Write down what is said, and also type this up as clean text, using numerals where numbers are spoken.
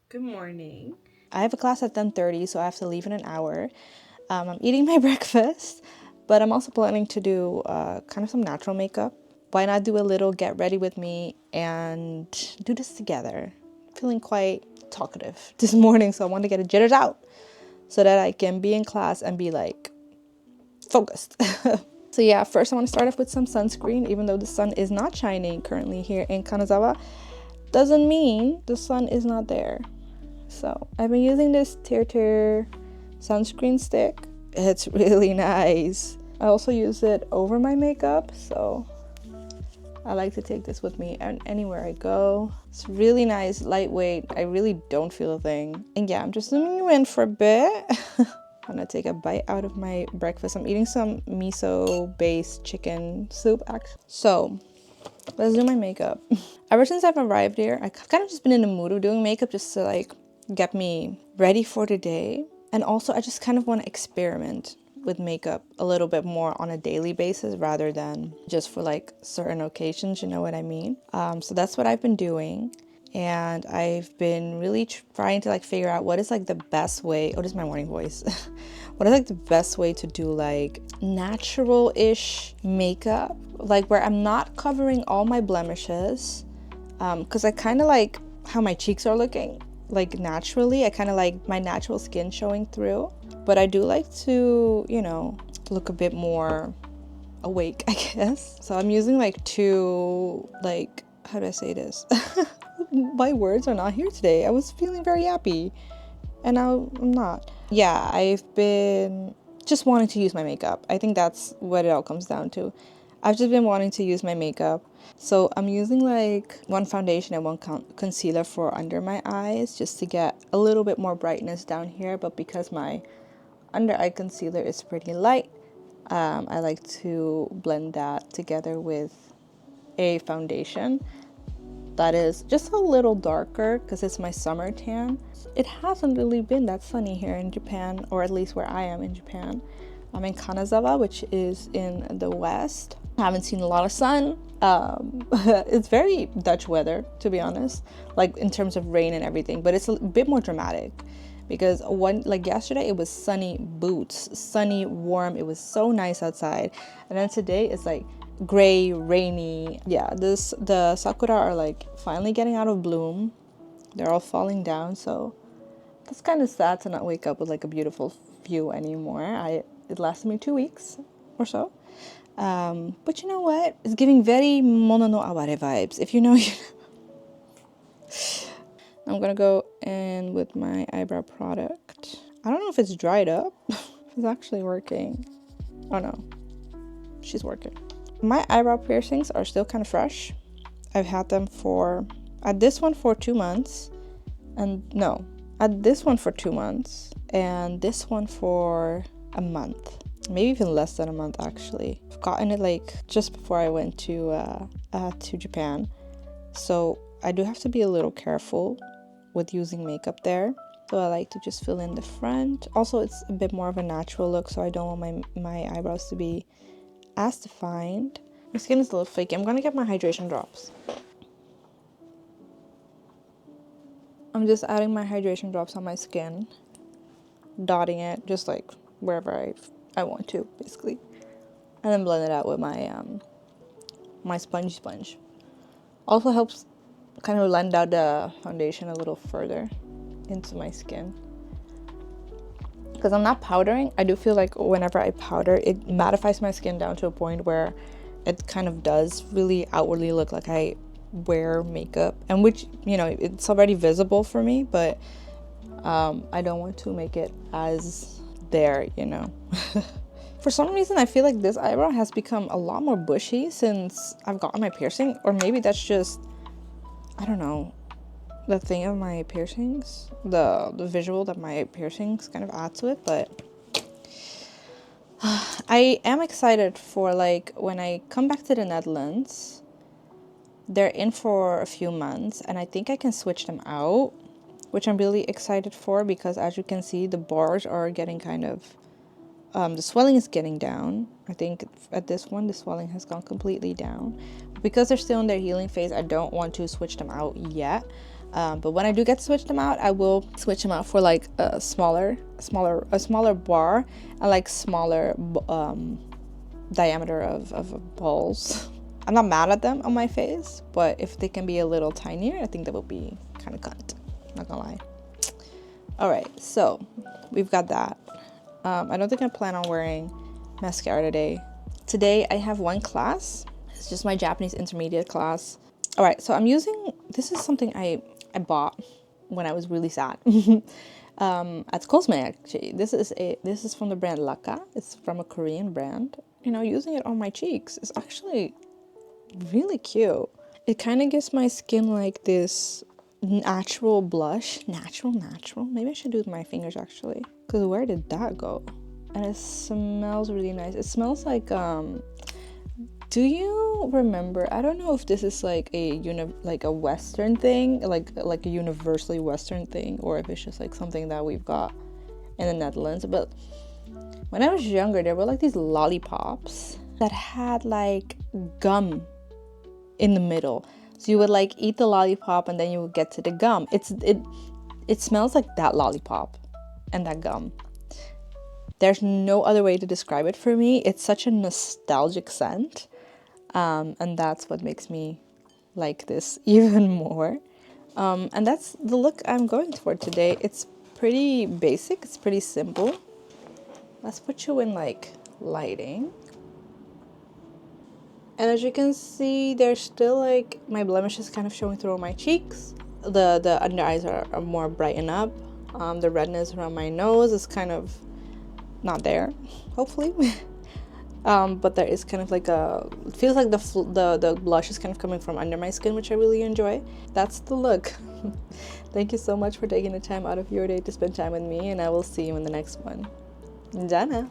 Good morning. I have a class at 10:30, so I have to leave in an hour. I'm eating my breakfast, but I'm also planning to do kind of some natural makeup. Why not do a little get ready with me and do this together? Feeling quite talkative this morning, so I want to get the jitters out so that I can be in class and be like focused. So yeah, first I want to start off with some sunscreen. Even though the sun is not shining currently here in Kanazawa, doesn't mean the sun is not there. So I've been using this Tear sunscreen stick. It's really nice. I also use it over my makeup, so I like to take this with me anywhere I go. It's really nice, lightweight. I really don't feel a thing. And yeah, I'm just zooming you in for a bit. I'm gonna take a bite out of my breakfast. I'm eating some miso based chicken soup actually. So let's do my makeup. Ever since I've arrived here, I've kind of just been in the mood of doing makeup just to like get me ready for the day. And also I just kind of want to experiment with makeup a little bit more on a daily basis rather than just for like certain occasions, you know what I mean? So that's what I've been doing. And I've been really trying to like figure out what is like the best way. Oh, this is my morning voice. What is like the best way to do like natural-ish makeup, like where I'm not covering all my blemishes, because I kind of like how my cheeks are looking like naturally. I kind of like my natural skin showing through, but I do like to, you know, look a bit more awake, I guess. So I'm using like two, like, how do I say this? My words are not here today. I was feeling very happy and now I'm not. Yeah, I've been just wanting to use my makeup. I think that's what it all comes down to. I've just been wanting to use my makeup. So I'm using like one foundation and one concealer for under my eyes just to get a little bit more brightness down here. But because my under eye concealer is pretty light, I like to blend that together with a foundation that is just a little darker because it's my summer tan. It hasn't really been that sunny here in Japan, or at least where I am in Japan. I'm in Kanazawa, which is in the west. I haven't seen a lot of sun. It's very Dutch weather, to be honest, like in terms of rain and everything, but it's a bit more dramatic because like yesterday it was sunny boots, sunny, warm. It was so nice outside, and then today it's like gray, rainy. Yeah, the sakura are like finally getting out of bloom. They're all falling down, so that's kind of sad to not wake up with like a beautiful view anymore. It lasted me 2 weeks or so. But you know what? It's giving very Mono no Aware vibes. If you know, you know. I'm gonna go in with my eyebrow product. I don't know if it's dried up. If it's actually working. Oh no, she's working. My eyebrow piercings are still kind of fresh. I've had them at this one for 2 months, and no, at this one for 2 months, and this one for a month, maybe even less than a month actually. I've gotten it like just before I went to Japan, so I do have to be a little careful with using makeup there. So I like to just fill in the front. Also, it's a bit more of a natural look, so I don't want my eyebrows to be as defined. My skin is a little flaky. I'm gonna get my hydration drops. I'm just adding my hydration drops on my skin, dotting it just like wherever I want to, basically, and then blend it out with my sponge. Also helps kind of blend out the foundation a little further into my skin. Because I'm not powdering, I do feel like whenever I powder, it mattifies my skin down to a point where it kind of does really outwardly look like I wear makeup, and which, you know, it's already visible for me, but I don't want to make it as there, you know. For some reason, I feel like this eyebrow has become a lot more bushy since I've gotten my piercing, or maybe that's just, I don't know, the thing of my piercings, the visual that my piercings kind of add to it. But I am excited for like when I come back to the Netherlands. They're in for a few months, and I think I can switch them out, which I'm really excited for because, as you can see, the bars are getting kind of the swelling is getting down. I think at this one the swelling has gone completely down. Because they're still in their healing phase, I don't want to switch them out yet. But when I do get to switch them out, I will switch them out for like a smaller bar and like smaller diameter of balls. I'm not mad at them on my face, but if they can be a little tinier, I think that would be kind of cunt. Not gonna lie. All right, so we've got that. I don't think I plan on wearing mascara today. Today I have one class. It's just my Japanese intermediate class. All right, so I'm using, this is something I bought when I was really sad. At Cosme actually. This is from the brand Laka. It's from a Korean brand. You know, using it on my cheeks is actually really cute. It kind of gives my skin like this natural blush. Natural. Maybe I should do it with my fingers actually. Because where did that go? And it smells really nice. It smells like do you remember, I don't know if this is like a Western thing, like a universally Western thing, or if it's just like something that we've got in the Netherlands, but when I was younger, there were like these lollipops that had like gum in the middle. So you would like eat the lollipop and then you would get to the gum. It smells like that lollipop and that gum. There's no other way to describe it for me. It's such a nostalgic scent. And that's what makes me like this even more. And that's the look I'm going for today. It's pretty basic. It's pretty simple. Let's put you in like lighting. And as you can see, there's still like my blemishes kind of showing through my cheeks. The under eyes are more brightened up. The redness around my nose is kind of not there, hopefully. But there is kind of like it feels like the blush is kind of coming from under my skin, which I really enjoy. That's the look. Thank you so much for taking the time out of your day to spend time with me, and I will see you in the next one. Jana.